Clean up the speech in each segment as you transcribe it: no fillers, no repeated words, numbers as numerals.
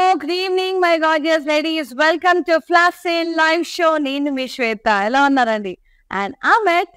Good evening, my gorgeous ladies. Welcome to Flash Sale live show. నేను మీ శ్వేత. ఎలా ఉన్నారండి? And I'm at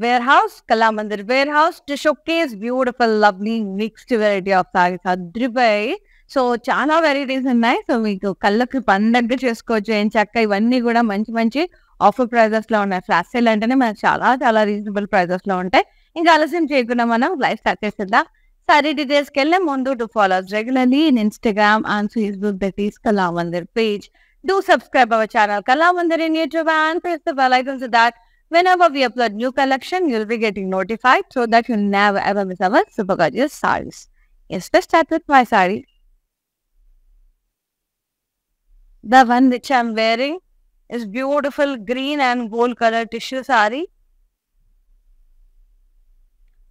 Warehouse, Kalamandir Warehouse to showcase beautiful, lovely, mixed variety of sarees. అద్రిపోయి so చాలా varieties ఉన్నాయి. So మీకు కళ్ళకి పండగ చేసుకోవచ్చు. ఏం చక్క ఇవన్నీ కూడా మంచి మంచి ఆఫర్ ప్రైజెస్ లో ఉన్నాయి. ఫ్లాష్ సేల్ అంటేనే మనకు చాలా చాలా రీజనబుల్ ప్రైజెస్ లో ఉంటాయి. ఇంకా ఆలస్యం చేయకుండా మనం లైవ్ స్టార్ట్ చేసేద్దాం. Saree details kelle mundu to follow us regularly in Instagram and Facebook, that is Kalamandir page. Do subscribe our channel Kalamandir in YouTube and press the bell icon so that whenever we upload new collection, you'll be getting notified so that you'll never ever miss our super gorgeous sarees. Yes, let's start with my saree. The one which I'm wearing is beautiful green and gold color tissue saree.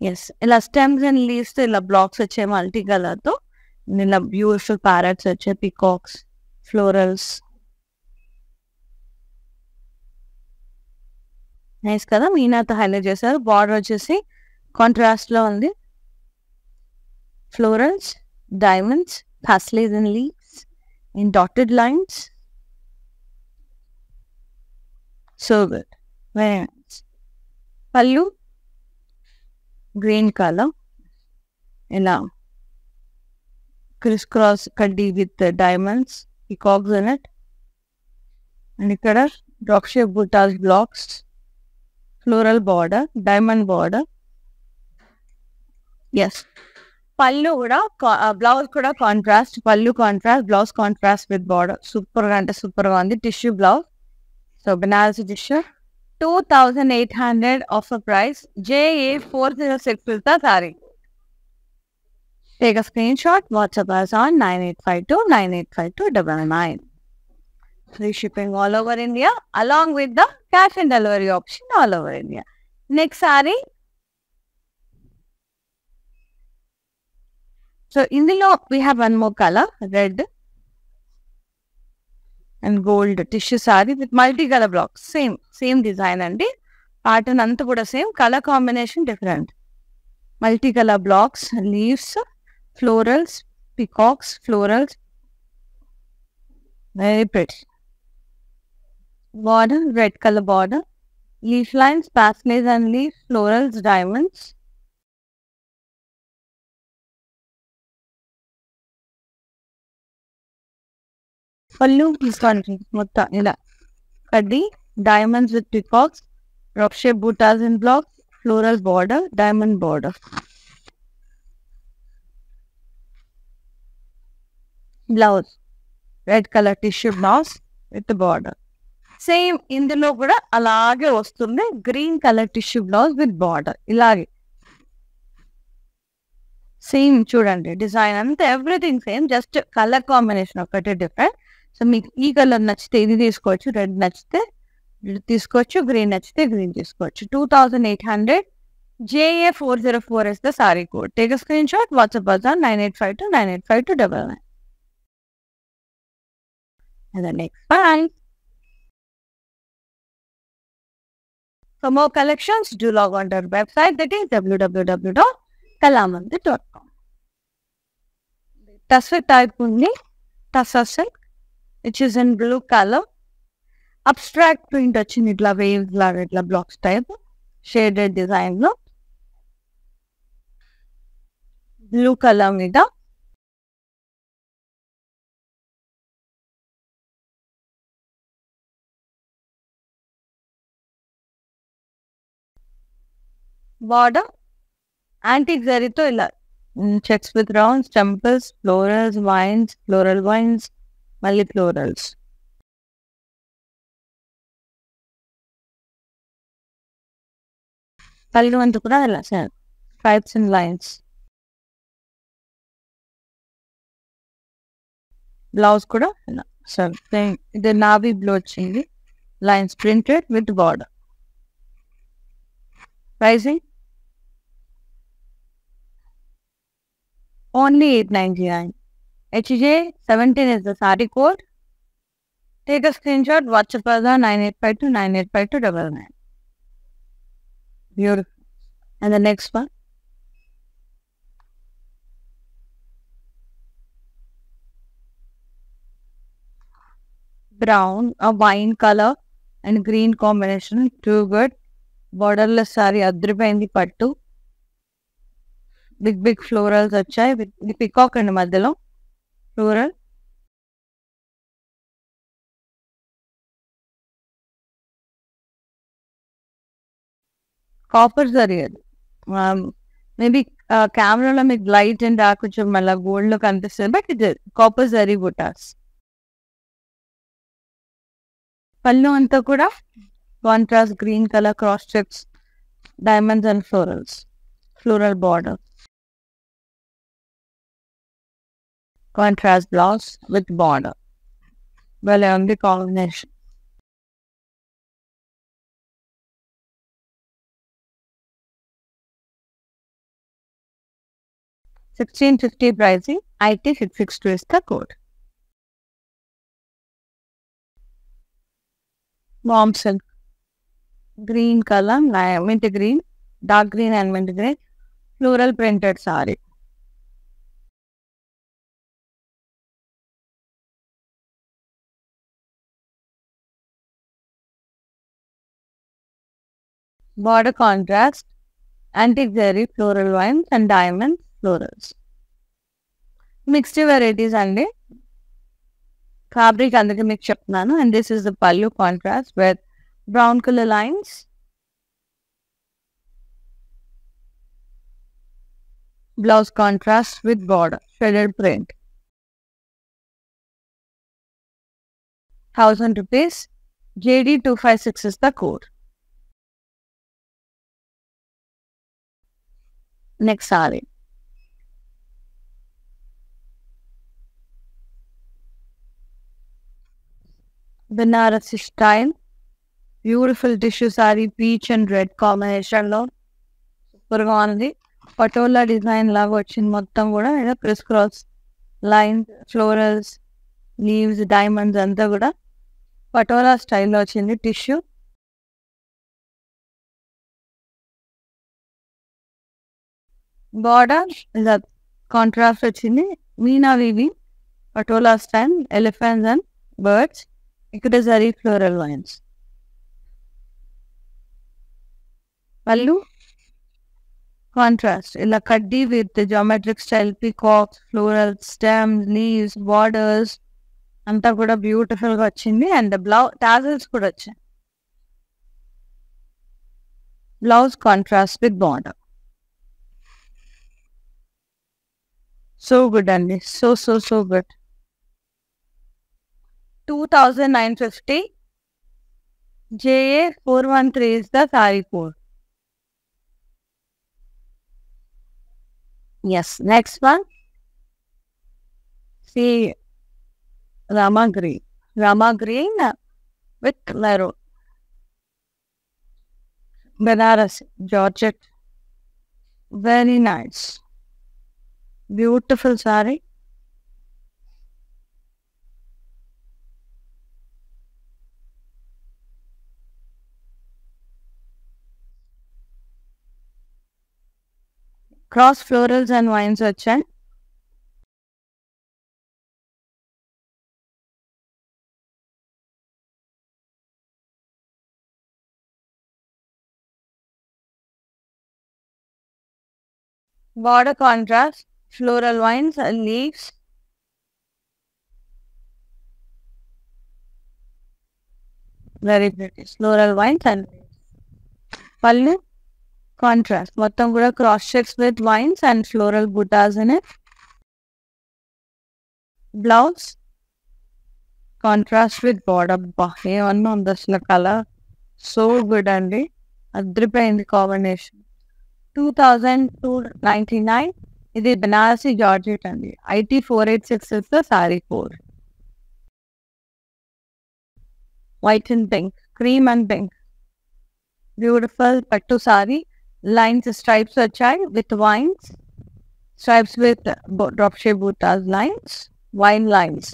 Yes ఇలా stems and leaves ఇలా blocks వచ్చాయి multi colour తో. ఇలా beautiful parrots వచ్చాయి, peacocks, florals. Nice కదా, మీనాతో highlight చేశారు. Border వచ్చేసి కాంట్రాస్ట్ లో ఉంది. ఫ్లోరల్స్, డైమండ్స్, హాస్లీస్ and leaves in dotted lines. So good, very nice. పళ్ళు గ్రీన్ కలర్, ఇలా క్రిస్ క్రాస్ కడ్డీ with diamonds, peacocks in it. And ఇక్కడ డ్రాప్ షేప్ బుటాస్ blocks, floral border, diamond border. Yes, పళ్ళు కూడా బ్లౌజ్ కూడా కాంట్రాస్ట్, పళ్ళు contrast, blouse contrast with border. Super గా అంటే సూపర్ గా ఉంది. Tissue blouse, so Banarasi tissue. 2,800 offer price. JA406 is the saree. Take a screenshot. WhatsApp us on 9852985299. Free shipping all over India along with the cash and delivery option all over India. Next saree. So in the look we have one more color, red and gold tissue saree with multi-color blocks. Same design అండి. Pattern అంతా కూడా same, colour combination different. Multi-colour blocks, leaves, florals, peacocks, florals, very pretty. Border red colour border, leaf lines, paisleys and leaf, florals, diamonds. పళ్ళు తీసుకోండి మొత్తం ఇలా కడ్డీ, diamonds with peacocks, drop shape buttas and blocks, floral border, diamond border. Blouse red colour tissue blouse with border. Same ఇందులో కూడా అలాగే వస్తుంది, green colour tissue blouse with border. ఇలాగే సేమ్ చూడండి, డిజైన్ అంతా everything same, just colour combination ఒకటే different. So మీకు ఈ కలర్ నచ్చితే ఇది తీసుకోవచ్చు, రెడ్ నచ్చితే తీసుకోవచ్చు, గ్రీన్ నచ్చితే గ్రీన్ తీసుకోవచ్చు. 2,800. JA404 is the saree code. Take a screenshot. WhatsApp us on 9852985299. And the next one. For more collections, do log on to our website, that is www.kalamandir.com. Tussar type ఉంది, tussar silk, which is in blue color. Abstract print వచ్చింది, ఇట్లా waves లాగా, ఇట్లా blocks type shaded design లో blue colour మీద. Border antique జరీతో ఇలా checks with rounds, temples, florals, wines, floral wines, మళ్ళీ ఫ్లోరల్స్. పళ్ళు అంతా కూడా ఇలా స్ట్రైప్స్ అండ్ లైన్స్. బ్లౌజ్ కూడా ఇలా ఇది నావీ బ్లూ వచ్చింది, lines printed with border. Pricing only 899. HJ17 is the saree code. Take a screenshot. WhatsApp us on 9852985299. Beautiful. And the next one. Brown, ఆ wine colour and green combination too good. Borderless saree అద్రిపోయింది పట్టు. Big big florals వచ్చాయి with peacock అండి మధ్యలో floral. Copper zari అది. Maybe కెమెరాలో మీకు light and dark కొంచెం మళ్ళీ గోల్డ్ లో కనిపిస్తుంది, బట్ ఇది కాపర్ జరీ బుటాస్. పళ్ళు అంతా కూడా contrast green colour cross checks, diamonds and florals, floral border. Contrast blouse with border. భలే ఉంది combination. 1650 pricing. IT 662 is the code. Warm silk, green color, mint green, dark green and mint green, floral printed saree. Border contrast, antique zari, floral vines and diamond florals. Mixed varieties అండి. Fabric అందుకే మీకు చెప్తున్నాను. And this is the pallu contrast with brown color lines. Blouse contrast with border, shredded print. 1000 rupees. JD 256 is the code. Next saree. Banarasi style, beautiful tissue saree, peach and red combination లో super గా ఉంది. Patola design లాగా వచ్చింది మొత్తం కూడా. Criss cross lines, florals, leaves, diamonds అంతా కూడా పటోలా స్టైల్లో వచ్చింది. టిష్యూ బార్డర్ ఇలా కాంట్రాస్ట్ వచ్చింది. Meena weaving, patola style, elephants and birds. ఇక్కడ జరీ ఫ్లోరల్ లైన్స్. పళ్ళు కాంట్రాస్ట్ ఇలా కడ్డీ with geometric style, peacocks, floral, stems, leaves, borders అంతా కూడా బ్యూటిఫుల్ గా వచ్చింది. అండ్ టాజల్స్ కూడా వచ్చాయి. Blouse contrast with border. So good అండి. So good. 2950. JA 413 is the saree code. Yes, next one. See, Rama green. Rama green with maroon. Banaras, Georgette. Very nice. Beautiful saree. Cross florals and vines వచ్చాయి. Border contrast, floral vines and leaves. Very pretty. Floral vines and leaves. Pallu contrast. మొత్తం కూడా cross checks with vines and floral buttas in it. Blouse contrast with border. ఏమన్నా ఉంది అసలు colour. So good అండి. అద్రిపోయింది combination. 2299. ఇది Banarasi georgette అండి. IT 486 is the saree code. White and pink, cream and pink. Beautiful pattu saree. Lines, stripes వచ్చాయి with vines. Stripes with drop shape buttas lines. Wine lines.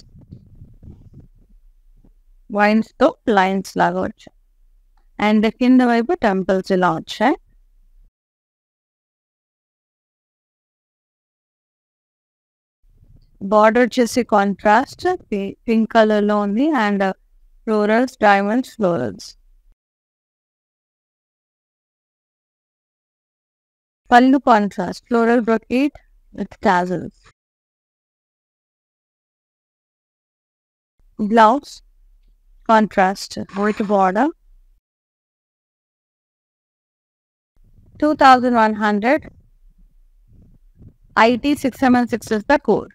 Vines తో lines లాగా వచ్చాయి. And కింద వైపు temples ఇలా వచ్చాయి. Border వచ్చేసి contrast pink colour లో ఉంది. And Florals, diamonds, florals. Pallu contrast, floral brocade with tassels. Blouse, contrast with border. 2100. IT 676 is the code.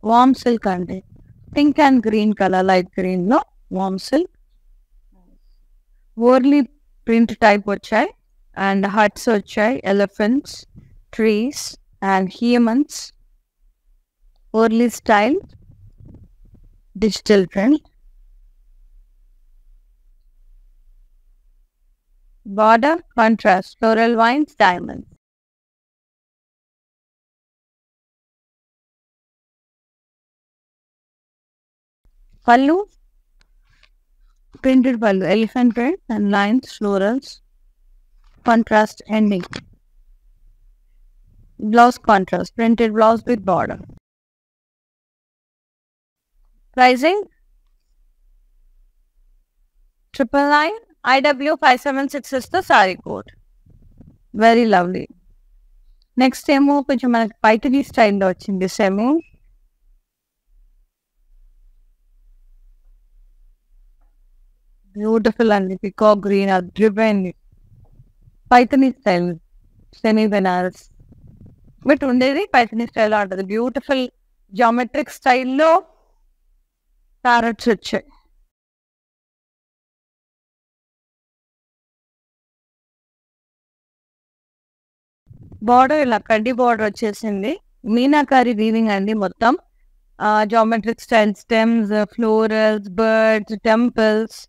Warm silk ante. Pink and green color, light green lo warm silk. Worley print type వచ్చాయి and huts వచ్చాయి, elephants, trees and humans. Worley style, digital print. Border, contrast, floral vines, diamonds. Pallu, printed pallu, elephant print and lines, florals, contrast ending. Blouse contrast, printed blouse with border. Pricing 999. IW 576 is the saree code. Very lovely. Next ఏమో కొంచెం మనకి పైటనీ స్టైల్లో వచ్చింది semi. Beautiful అండి, peacock green అద్భుతమైంది. Paithani style semi Benaras but ఉండేది Paithani style ఉంటుంది. Beautiful geometric స్టైల్లో ప్యారెట్స్ వచ్చాయి. బార్డర్ ఇలా కడ్డీ బార్డర్ వచ్చేసింది. మీనాకారి వీవింగ్ అండి మొత్తం. Geometric style, stems, florals, birds, temples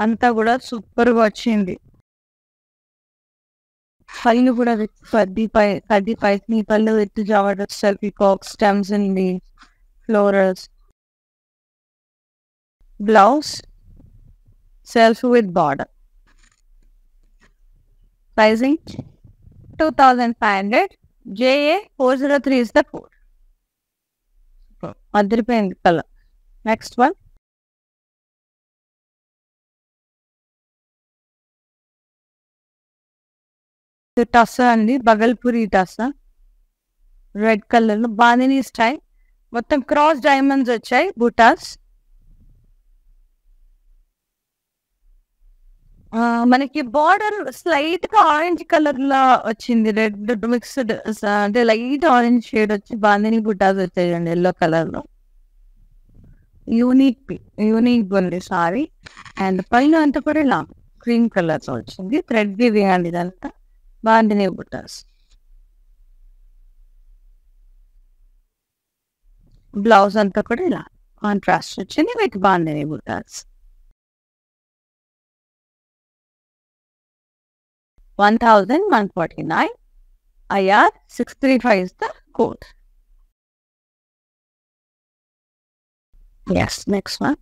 అంతా కూడా సూపర్గా వచ్చింది. పళ్ళు కూడా విత్ కడ్డీ పైని పళ్ళు with geometric style, peacock, stems and florals. Blouse self with border. Pricing 2500. JA 403 is the code. అదిరిపోయింది కలర్. నెక్స్ట్ వన్ టస్సా అండి, బగల్పూరి టస్సా రెడ్ కలర్లో బాందినీ స్టైల్. మొత్తం క్రాస్ డైమండ్స్ వచ్చాయి, బుటాస్. మనకి బార్డర్ స్లైట్ గా ఆరెంజ్ కలర్ లా వచ్చింది, రెడ్ మిక్స్డ్ అంటే లైట్ ఆరెంజ్ షేడ్ వచ్చి బాందిని బుటాస్ వచ్చాయండి ఎల్లో కలర్ లో. యూనిక్ ఉంది సారీ. అండ్ పైన అంతా కూడా ఇలా క్రీమ్ కలర్ తో వచ్చింది, థ్రెడ్ వీవింగ్ అండి ఇదంతా, బాందిని బుటాస్. బ్లౌజ్ అంతా కూడా ఇలా కాంట్రాస్ట్ వచ్చింది with bandhani buttas. 1149. IR 635 is the code. Yes, next one.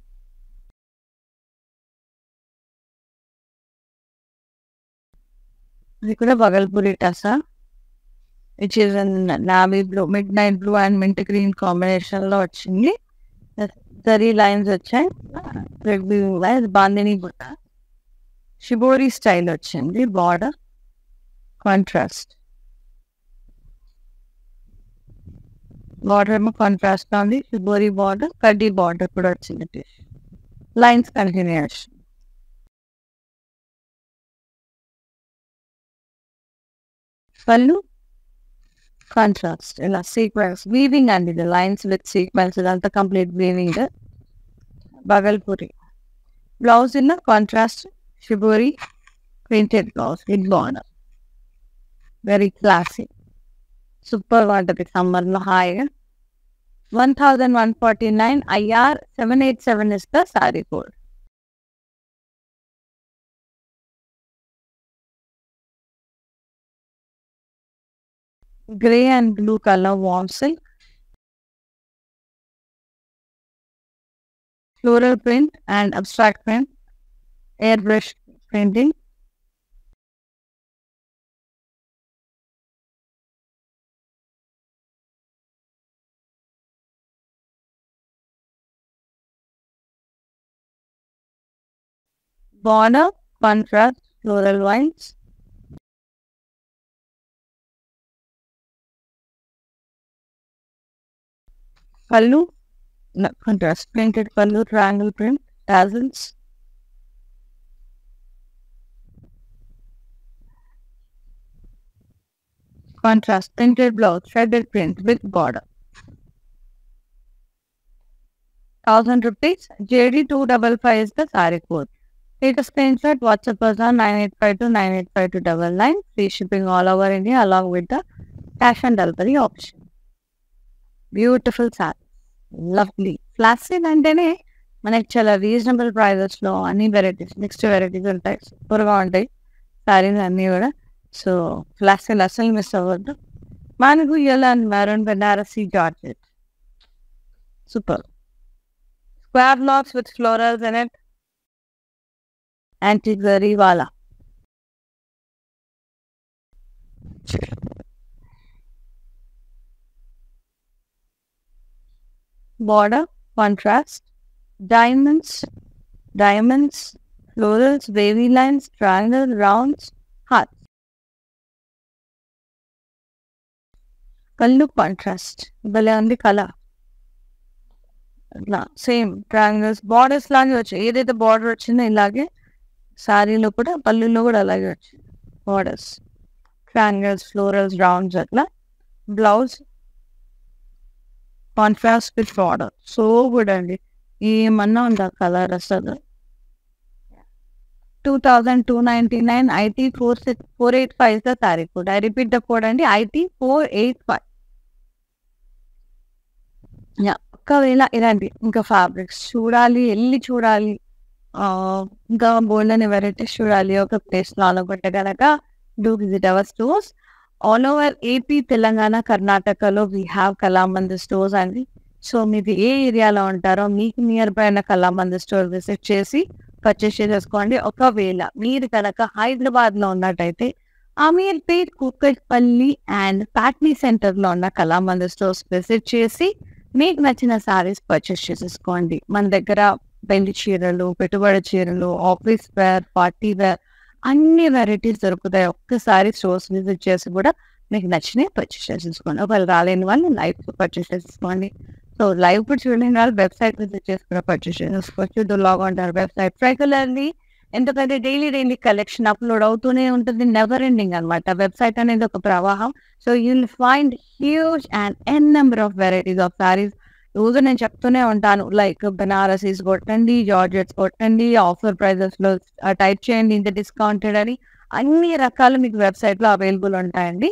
ఇది కూడా Bhagalpuri టసా, which is navy blue, mid night blue and mint green combination లో వచ్చింది. 3 లైన్స్ వచ్చాయి, రెడ్ లైన్స్, బాందిని బుట్ట, షిబోరి స్టైల్ వచ్చింది. బార్డర్ కాంట్రాస్ట్, బార్డర్ ఏమో కాంట్రాస్ట్ గా ఉంది. షిబోరి బార్డర్, కడ్డీ బార్డర్ కూడా వచ్చింది. Lines continuation. పళ్ళు కాంట్రాస్ట్, ఇలా సీక్వెన్స్ వీవింగ్ అండి, ఇది లైన్స్ విత్ సీక్వెన్స్, ఇదంతా complete weaving. Bhagalpuri blouse in contrast, shibori printed blouse with border. Very classy, super గా ఉంటుంది సమ్మర్లో హాయిగా. 1149. IR 787 is the saree code. Grey and blue color warm silk, floral print and abstract print, airbrush printing. Border, contrast, floral lines. Pallu, no, contrast, painted pallu, triangle print, tassels. Contrast, printed blouse, threaded print with border. 1,000 rupees. JD 255 is the saree code. Take a screenshot, WhatsApp us on 9852985299. Free shipping all over India along with the cash and delivery option. Beautiful saree, lovely. ఫ్లాసిన్ అంటేనే మనకి చాలా reasonable ప్రైజెస్లో అన్ని varieties, next varieties ఉంటాయి, సూపర్గా ఉంటాయి శారీస్ అన్నీ కూడా. సో ఫ్లాసిన్ అసలు మిస్ అవ్వద్దు. మనకు yellow and maroon Banarasi georgette, super. Square blocks with florals in it, antique zari వాలా. Border, contrast, diamonds, florals, wavy lines, triangles, rounds, hearts. Kallu contrast, భలే ఉంది కలర్. అట్లా సేమ్ ట్రయాంగిల్స్, బార్డర్స్ లాగే వచ్చాయి. ఏదైతే బార్డర్ వచ్చిందో ఇలాగే శారీలో కూడా, పళ్ళులో కూడా అలాగే వచ్చింది బార్డర్స్, ట్రయాంగిల్స్, ఫ్లోరల్స్, రౌండ్స్. అట్లా blouse contrast with border, so good అండి. ఏమన్నా ఉందా కలర్ అసలు. 2,299 IT 485 the sorry code. I repeat the code అండి, IT 485. ఒకవేళ ఇలాంటి ఇంకా ఫ్యాబ్రిక్స్ చూడాలి, వెళ్ళి చూడాలి, ఇంకా బోల్డని వెరైటీస్ చూడాలి ఒక ప్లేస్లో అనుకుంటే కనుక, do visit our stores all over AP, Telangana, కర్ణాటకలో వీ హ్యావ్ కళామందిర్ స్టోర్స్ అండి. సో మీరు ఏ ఏరియాలో ఉంటారో మీకు నియర్ బై అయిన కళామందిర్ స్టోర్ విజిట్ చేసి పర్చేస్ చేసుకోండి. ఒకవేళ మీరు కనుక హైదరాబాద్లో ఉన్నట్టయితే అమీర్పేట్, కూకట్పల్లి అండ్ ప్యాట్నీ సెంటర్లో ఉన్న కళామందిర్ స్టోర్స్ విజిట్ చేసి మీకు నచ్చిన శారీస్ పర్చేస్ చేసేసుకోండి. మన దగ్గర పెళ్లి చీరలు, పెట్టుబడి చీరలు, ఆఫీస్ వేర్, పార్టీ వేర్ అన్ని వెరైటీస్ దొరుకుతాయి. ఒక్కసారి స్టోర్స్ విజిట్ చేసి కూడా మీకు నచ్చినవి పర్చేస్ చేసేసుకోండి. ఒకవేళ రాలేని వాళ్ళు లైవ్ పర్చేస్ చేసేసుకోండి. సో లైవ్ కూడా చూడలేని వాళ్ళు వెబ్సైట్ విజిట్ చేసి కూడా పర్చేస్ చేసుకోవచ్చు. Do log on our website regularly, ఎందుకంటే డైలీ కలెక్షన్ అప్లోడ్ అవుతూనే ఉంటుంది, నెవర్ ఎండింగ్ అనమాట. వెబ్సైట్ అనేది ఒక ప్రవాహం. So you will find huge and n number of varieties of saris. రోజు నేను చెప్తూనే ఉంటాను, లైక్ బెనారసీస్ కొట్టండి, జార్జెట్స్ కొట్టండి, ఆఫర్ ప్రైజెస్లో టైప్ చేయండి ఇంత డిస్కౌంటెడ్ అని. అన్ని రకాలు మీకు వెబ్సైట్లో అవైలబుల్ ఉంటాయండి.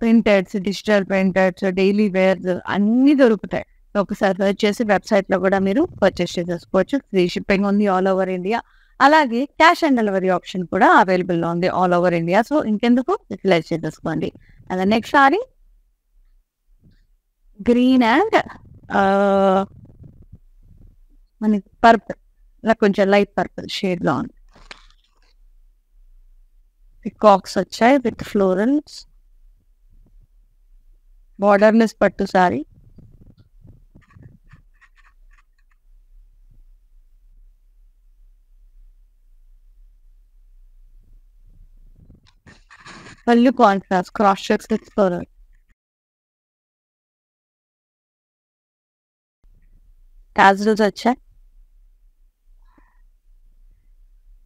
Printeds, digital printeds, daily wears అన్నీ దొరుకుతాయి. ఒకసారి సర్చ్ చేసి వెబ్సైట్లో కూడా మీరు పర్చేస్ చేసేసుకోవచ్చు. ఫ్రీ షిప్పింగ్ ఉంది ఆల్ ఓవర్ ఇండియా. అలాగే క్యాష్ ఆన్ డెలివరీ ఆప్షన్ కూడా అవైలబుల్లో ఉంది ఆల్ ఓవర్ ఇండియా. సో ఇంకెందుకు యూటిలైజ్ చేసేసుకోండి. And next saree green and మనకి పర్పుల్, ఇలా కొంచెం లైట్ పర్పుల్ షేడ్లో ఉంది. పికాక్స్ వచ్చాయి విత్ ఫ్లోరల్స్, బార్డర్లెస్ పట్టు సారీ. పళ్ళు contrast, cross checks with floral. Tassels వచ్చాయి.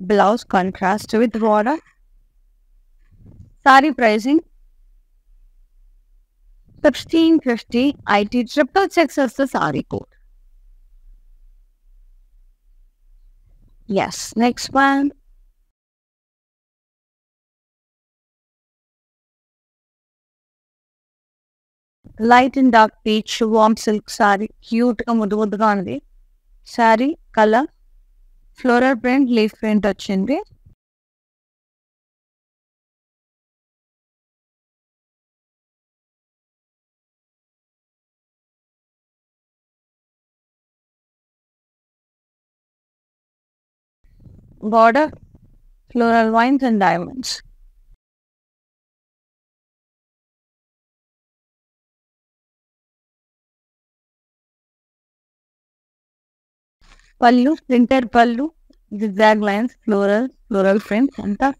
Blouse contrast with border. Saree pricing 1650. IT 666 is the saree code. Yes, next one. Light and dark peach warm silk saree. Cute గా ముద్దు ముద్దుగా ఉంది sorry. Colour floral print, leaf print వచ్చింది. Border, floral vines and diamonds. Pallu, printed pallu, zigzag lines, floral print, and the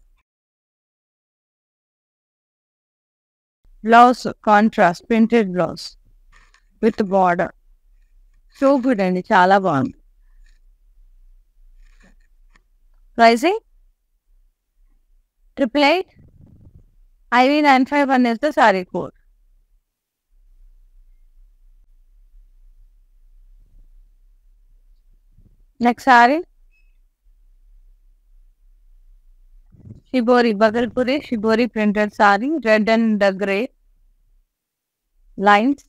blouse contrast, printed blouse with border. So good అండి, చాలా బాగుంది. Pricing 888 IV951 is the saree code. Next saree, Shibori, Bagalpuri Shibori printed saree, red and grey lines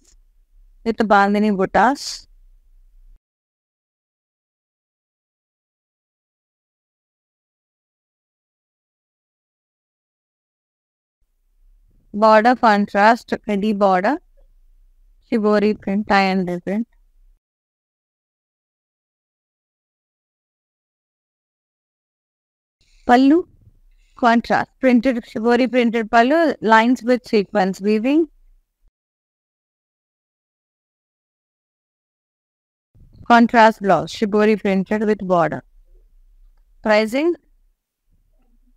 with bandhani buttas. Border contrast, heavy border, Shibori print, tie and print. Pallu contrast, printed Shibori printed pallu, lines with sequence weaving. Contrast blouse, Shibori printed with border. Pricing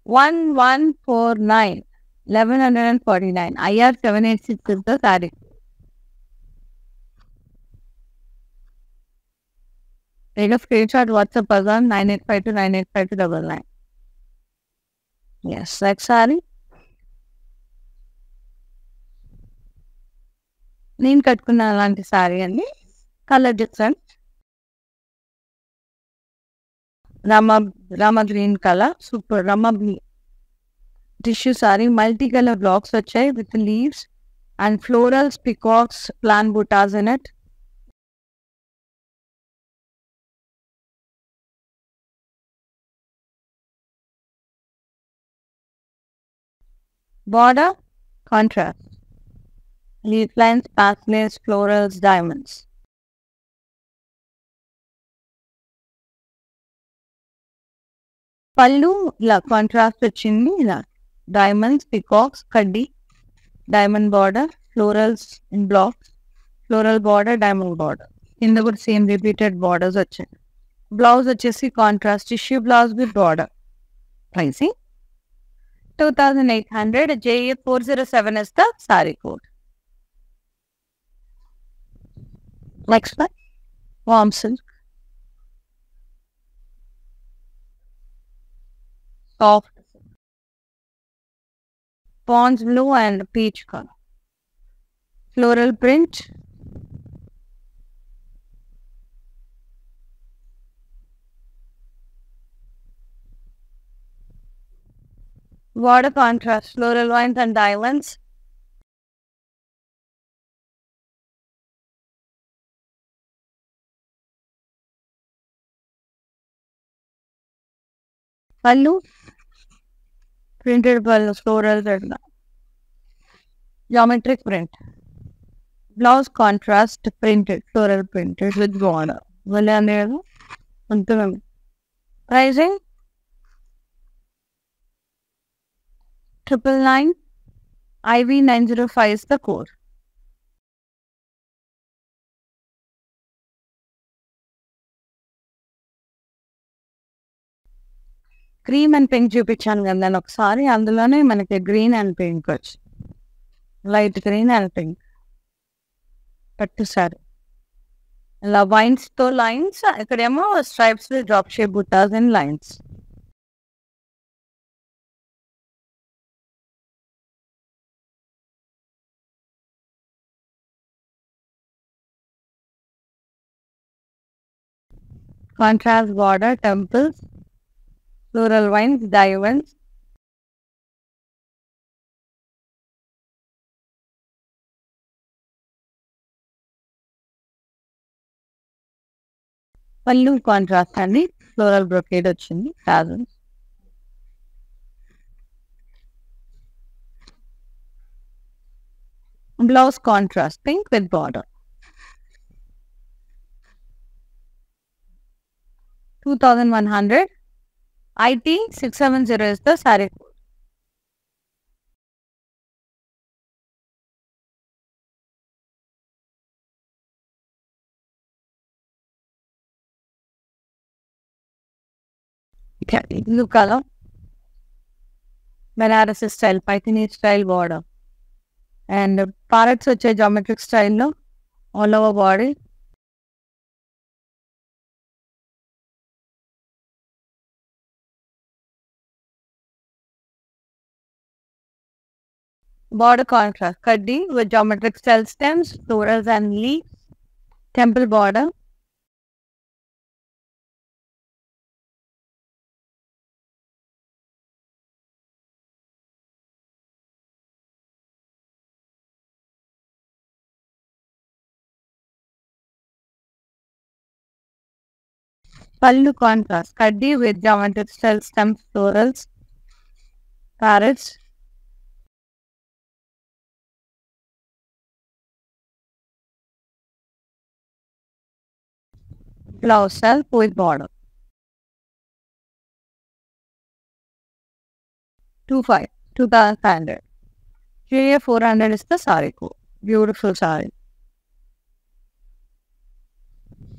1149, 1149. IR 786 is the saree. Take a screenshot, WhatsApp person 9852 985299. Yes, next saree. నేను కట్టుకున్న అలాంటి సారీ అండి, colour different. Rama green colour, super Rama tissue saree, multi colour blocks వచ్చాయి with leaves and florals, peacocks, plain బుటాస్ in it. Border contrast, leaf lines, pasteles, florals, diamonds. పళ్ళు ఇలా contrast వచ్చింది, ఇలా డైమండ్స్, పికాక్స్, కడ్డీ, diamond border, florals in blocks, floral border, diamond border. కింద కూడా same repeated borders వచ్చాయి. బ్లౌజ్ వచ్చేసి contrast tissue blouse with border. Pricing 2800. JA407 is the saree code. Next one, warm silk, soft, pond's blue and peach color, floral print, border contrast, floral lines and diamonds. Pallu, printed pallu, floral and geometric print. Blouse contrast, printed, floral printed with border. Pricing 999. IV905 is the code. Cream and pink చూపించాను కదా నేను ఒకసారి, అందులోనే మనకి green and pink వచ్చి, light green and pink పట్టు సారీ, ఇలా వైన్స్తో లైన్స్, ఇక్కడేమో స్ట్రైప్స్ డ్రాప్ షేప్ బుట్టాస్ and lines. Contrast border, temples, floral vines, diamonds. పళ్ళు కాంట్రాస్ట్ అండి, ఫ్లోరల్ బ్రొకేడ్ వచ్చింది, tassels. Blouse contrast pink with border. 2100. IT670 is the saree code. Blue color, Banarasi style, Paithani style border. And parrots వచ్చే geometric style లో all over body. Border contrast, kaddi with geometric style stems, florals and leaves. Temple border. Pallu contrast, kaddi with geometric style stems, florals, parrots. Blouse self with border. 2,500. GA 400 is the saree code. Beautiful saree.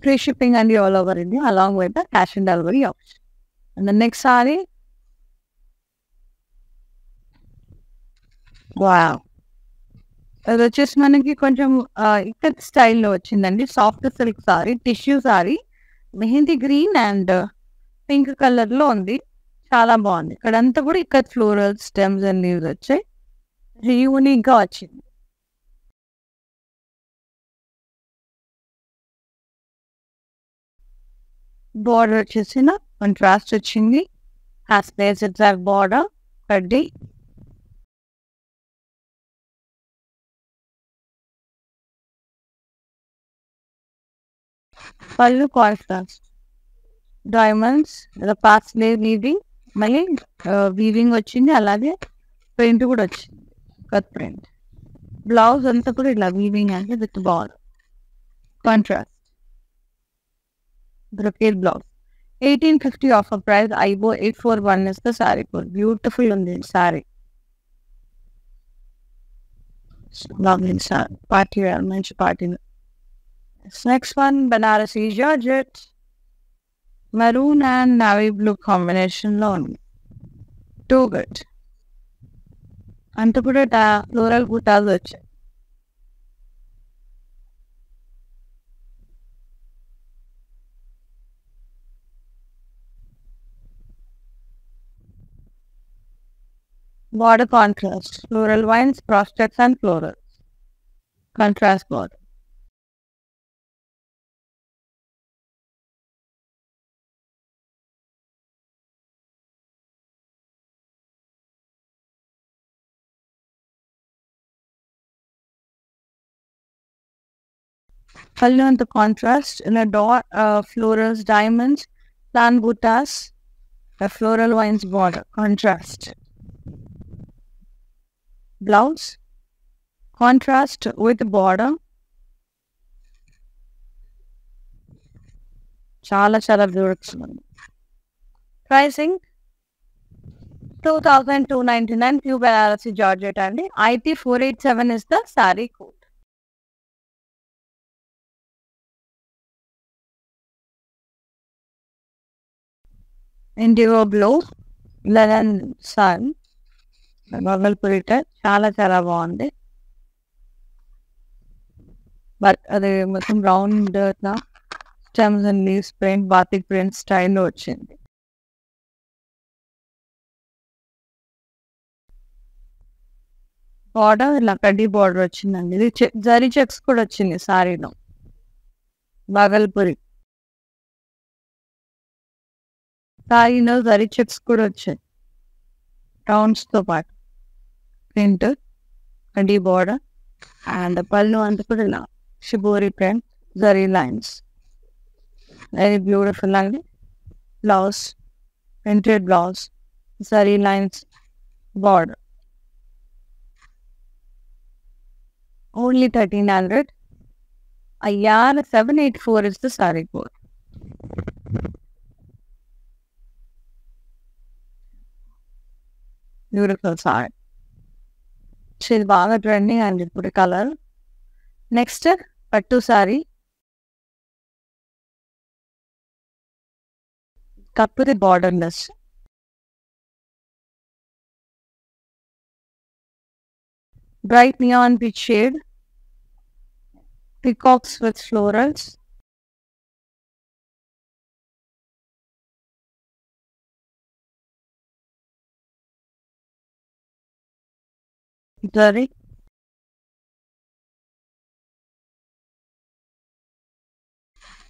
Free shipping and all over India along with the cash and delivery option. And the next saree. Wow. అది వచ్చేసి మనకి కొంచెం ఇక్కత్ స్టైల్లో వచ్చిందండి. Soft silk sorry, tissue sorry, mehndi green and pink కలర్లో ఉంది. చాలా బాగుంది. ఇక్కడంతా కూడా ikat floral stems and leaves వచ్చాయి. యూనిక్గా వచ్చింది. బార్డర్ వచ్చేసిన కాంట్రాస్ట్ వచ్చింది. హ్యాస్ ప్లేస్ ఇట్స్ బార్డర్ కడ్డీ. పళ్ళు కాంట్రాస్ట్, డైమండ్స్, పాస్లే వీవింగ్, మళ్ళీ వీవింగ్ వచ్చింది. అలాగే ప్రింట్ కూడా వచ్చింది, కట్ ప్రింట్. బ్లౌజ్ అంతా కూడా ఇలా వీవింగ్ అంటే with border contrast. Brocade blouse. 1850 offer price. ఐబో 841 is the sorry code. Beautiful ఉంది సారీ. సారీ పార్టీ వేర్, మంచి party. Next one, Banarasi Georgette. Maroon and navy blue combination లో ఉంది. Too good. అంత కూడా ఫ్లోరల్ బూటాలు వచ్చాయి. Border contrast, floral vines, prosthetes and florals. Contrast border. Pallu and the contrast in a dot, florals, diamonds, plant buttas, a floral vines border. Contrast. Blouse. Contrast with border. చాలా చాలా beautiful ఉంది. Pricing 2,299. Pure Banarasi georgette అండి. IT 487 is the sorry code. Indigo blue, లెనన్ సన్, Bhagalpuri touch. చాలా చాలా బాగుంది. But అది మొత్తం round stems and leaves print, batik print స్టైల్లో వచ్చింది. బార్డర్ ఇలా కడ్డీ బార్డర్ వచ్చిందండి. ఇది జరీ చెక్స్ కూడా వచ్చింది సారీలో. బాగల్పూరి సారీలో జరీ చెక్స్ కూడా వచ్చాయి రౌండ్స్తో పాటు. ప్రింట్, కడ్డీ బార్డర్ అండ్ పళ్ళు అంతా కూడా ఇలా shibori print, zari lines. Very beautiful అండి. Blouse, printed blouse, zari lines, border. Only 1,300. IR 784 is the saree code. Beautiful saree. ఇది బాగా ట్రెండింగ్ అండి ఇప్పుడు కలర్. నెక్స్ట్ పట్టు సారీ. కాకపోతే borderless. Bright neon peach shade. Peacocks with florals. Zari.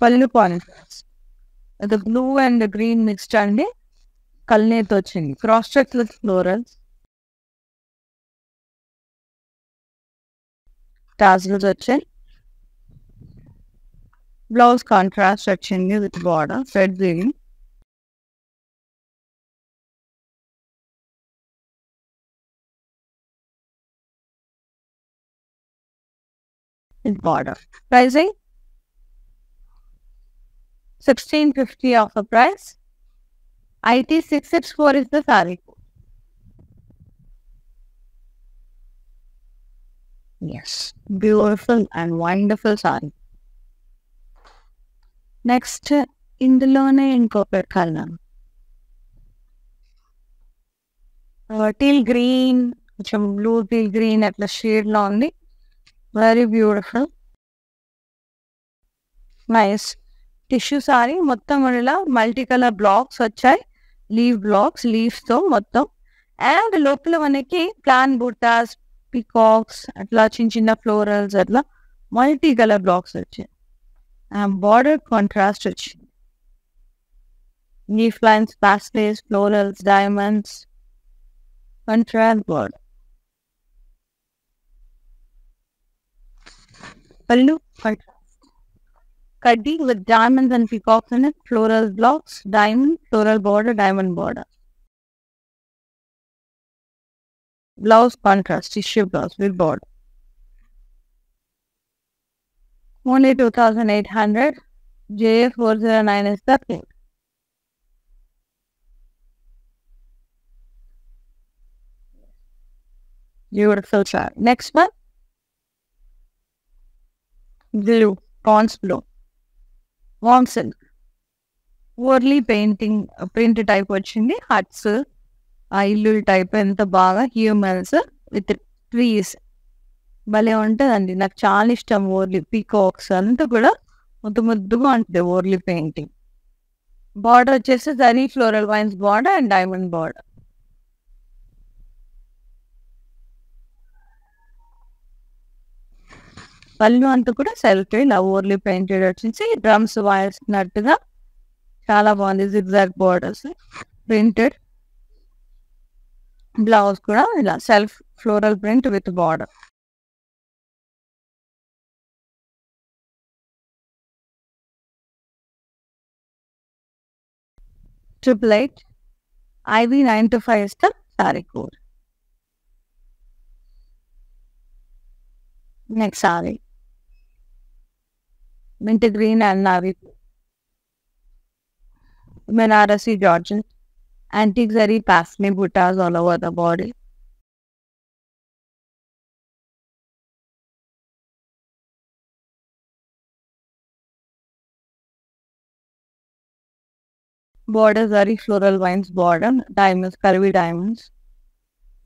Pallu contrast. The blue and the green mixed అండి కల్నేతో వచ్చింది. Cross check with florals. Tassels వచ్చాయి. Blouse contrast వచ్చింది with border. Thread weaving. With border. Pricing 1650 offer price. IT 664 is the saree. Yes, beautiful and wonderful saree. Next, ఇందులోనే ఇంకొక colour teal green, కొంచెం blue teal green అట్లా shade లో ఉంది. Very beautiful, nice tissue sorry. మొత్తం ఇలా multi colour blocks వచ్చాయి, leaves తో మొత్తం. అండ్ లోపల మనకి ప్లాన్ బూటాస్, పికాక్స్ అట్లా చిన్న చిన్న ఫ్లోరల్స్ అట్లా మల్టీ కలర్ బ్లాక్స్ వచ్చాయి. బార్డర్ కాంట్రాస్ట్ వచ్చింది. లీఫ్ లైన్స్, పాస్టేస్, ఫ్లోరల్స్, డైమండ్స్, కాంట్రాస్ట్ బార్డర్. పళ్ళు కడ్డీ with diamonds and peacocks in it, floral blocks, diamond, floral border, diamond border. Blouse contrast, tissue blouse with border. Only 2,800. JA409 is the pin. Beautiful chart. Next one. Blue, Pond's blue. Warm silk. Overly painting print type వచ్చింది. Huts, ఇల్లు type ఎంత బాగా humans with trees భలే ఉంటుందండి. నాకు చాలా ఇష్టం overly peacocks అంతా కూడా ముద్దుగా ఉంటుంది ఓవర్లీ పెయింటింగ్. బార్డర్ వచ్చేసి zari floral wines border and diamond border. పళ్ళు అంతా కూడా సెల్ఫ్ ఇలా ఓవర్లీ పెయింటెడ్ వచ్చేసి డ్రమ్స్ వాయిస్తున్నట్టుగా చాలా బాగుంది. Zigzag borders printed. బ్లౌజ్ కూడా ఇలా self floral print with border. Triple 8 IV 925 is the saree code. Next saree, mint green and navy blue. Banarasi Georgette, antique zari pastel buttas all over the body. Border zari floral vines border, diamonds, curvy diamonds,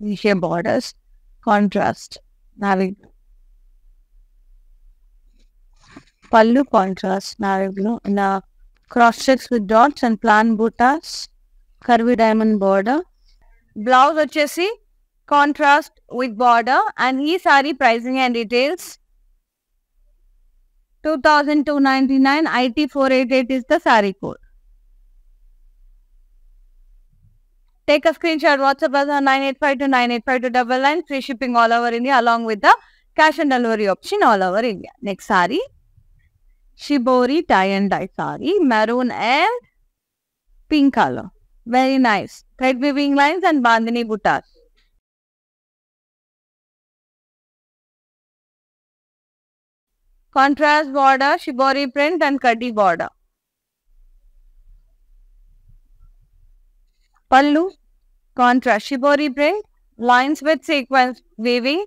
V-shape borders, contrast, navy blue. Pallu contrast, navy blue, in a cross checks with dots and plan buttas, curvy diamond border. Blouse వచ్చేసి contrast with border. And ఈ saree pricing and details 2,299. IT 488 is the saree code. Take a screenshot, WhatsApp us on 985298529. Free shipping all over India along with the cash and delivery option all over India. Next saree, Shibori tie and dye saree, maroon and pink color. Very nice. Thread weaving lines and bandhani buttas. Contrast border, shibori print and kaddi border. Pallu, contrast shibori print, lines with sequence weaving.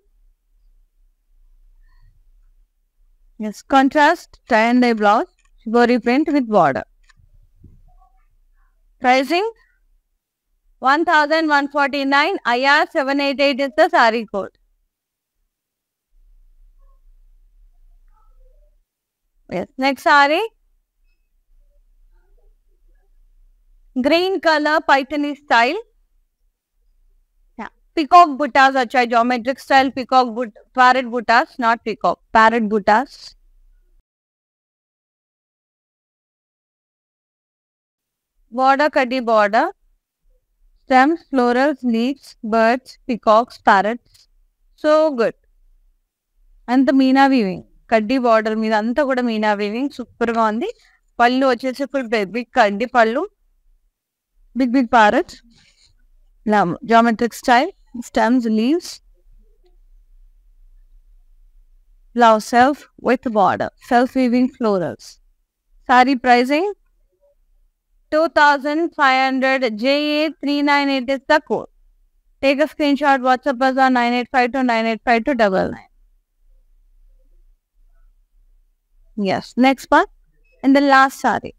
Yes, contrast tie and dye blouse, shibori print with border. Pricing 1149. IR 788 is the saree code. Yes. Next saree. Green color Paithani style. Yeah. Peacock buttas achai. Geometric style peacock parrot buttas, not peacock. Parrot buttas. Border kaddi border. Stems, florals, leaves, birds, peacocks, parrots. So good. And the Meena weaving. Kaddi border మీద అంతా కూడా Meena weaving super గా ఉంది. పళ్ళు వచ్చేసి full big కడ్డీ పళ్ళు, big parrot, geometric style, stems, leaves, blouse self with border, self weaving florals. Saree pricing 2500. JA398 is the code. Take a screenshot, WhatsApp us on 9852 985299. Yes, next one. And the last saree.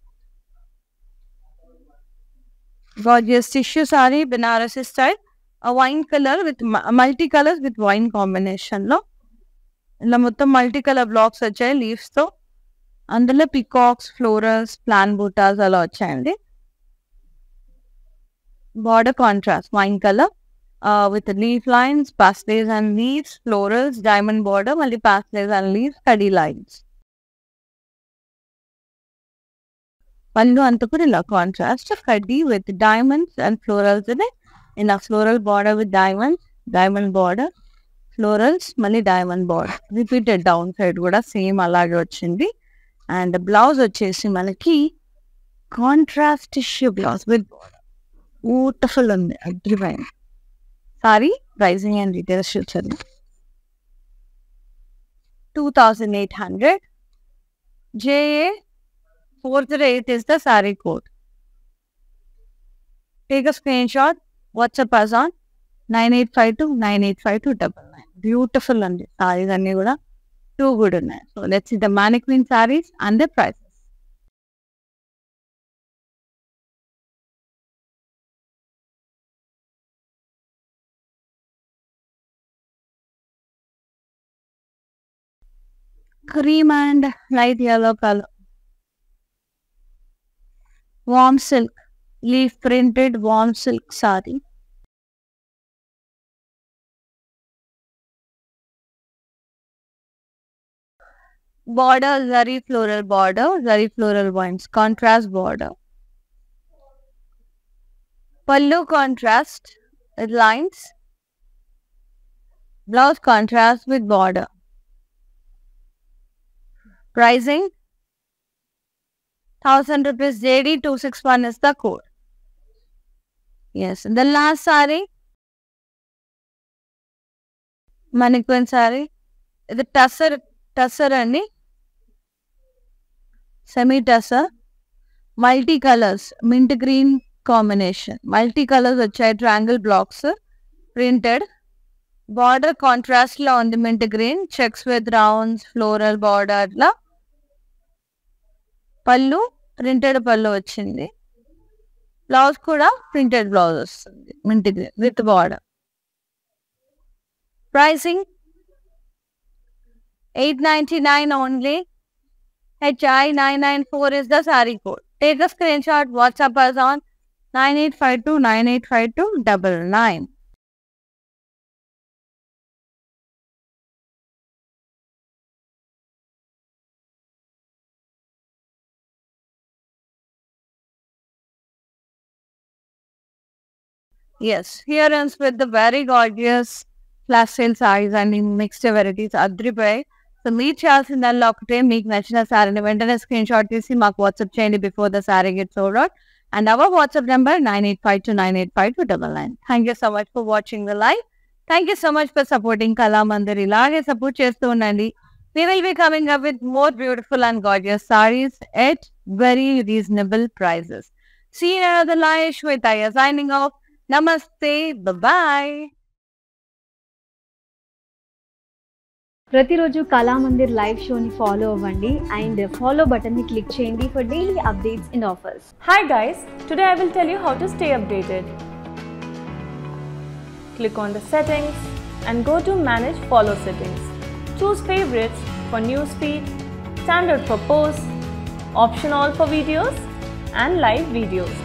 Gorgeous tissue saree, Banarasi style. A wine color with multicolors with wine combination lo. ఇలా మొత్తం multi colour blocks వచ్చాయి leaves తో. అందులో peacocks, florals, plain బూటాస్ అలా వచ్చాయండి. Border contrast wine colour with leaf lines, paisleys and leaves, florals, diamond border, మళ్ళీ paisleys and leaves, కడీ లైన్స్. పళ్ళు అంతా కూడా ఇలా కాంట్రాస్ట్ కడ్డీ విత్ డైమండ్స్ అండ్ ఫ్లోరల్స్ ఇలా floral border with diamonds, diamond border, florals, మళ్ళీ diamond border, repeated down side కూడా సేమ్ అలాగే వచ్చింది. అండ్ బ్లౌజ్ వచ్చేసి మనకి contrast tissue blouse with border, beautiful ఉంది, అద్భుతమైన సారీ. ప్రైసింగ్ అండ్ డీటెయిల్స్ చూసారు. 2800. JA408 is the saree code. Take a screenshot, WhatsApp us on 9852 985299. Beautiful and sarees anni kuda too good unnai. So let's see the mannequin sarees and the prices. Cream and light yellow color. Warm silk, leaf printed warm silk saree. Border zari floral vines, contrast border. Pallu contrast with lines. Blouse contrast with border. Pricing 1000 rupees. JD261 is the code. Yes, and the last saree, mannequin saree. The tussar and semi tussar, multicolors, mint green combination. Multicolors వచ్చాయి, triangle blocks, printed. Border contrast లో ఉంది mint green, checks with rounds, floral border అట్లా. పళ్ళు printed పళ్ళు వచ్చింది. Blouse కూడా printed blouse వస్తుంది mint green with border. Pricing 899 only. HI994 is the saree code. Take a screenshot, WhatsApp us on 9852 985299. Yes, here ends with the very gorgeous flash sale sarees and mixed varieties. Adripai. So మీరు చేయాల్సిందల్లా ఒకటే, మీకు నచ్చిన శారీని వెంటనే screen shot తీసి మాకు WhatsApp చేయండి before the sari gets sold out. And our WhatsApp number 9852 985299. Thank you so much for watching the live. Thank you so much for supporting Kalamandir. ఇలాగే సపోర్ట్ చేస్తూ ఉండండి. We will be coming up with more beautiful and gorgeous sarees at very reasonable prices. See you in another live. Shweta signing off. Namaste. Bye-bye. ప్రతిరోజు Kalamandir live షోని follow అవ్వండి and follow బటన్ని click చేయండి for daily updates and offers. Hi guys, today I will tell you how to stay updated. Click on the settings and go to manage follow settings. Choose favorites for newsfeed, standard for posts, option all for videos and live videos.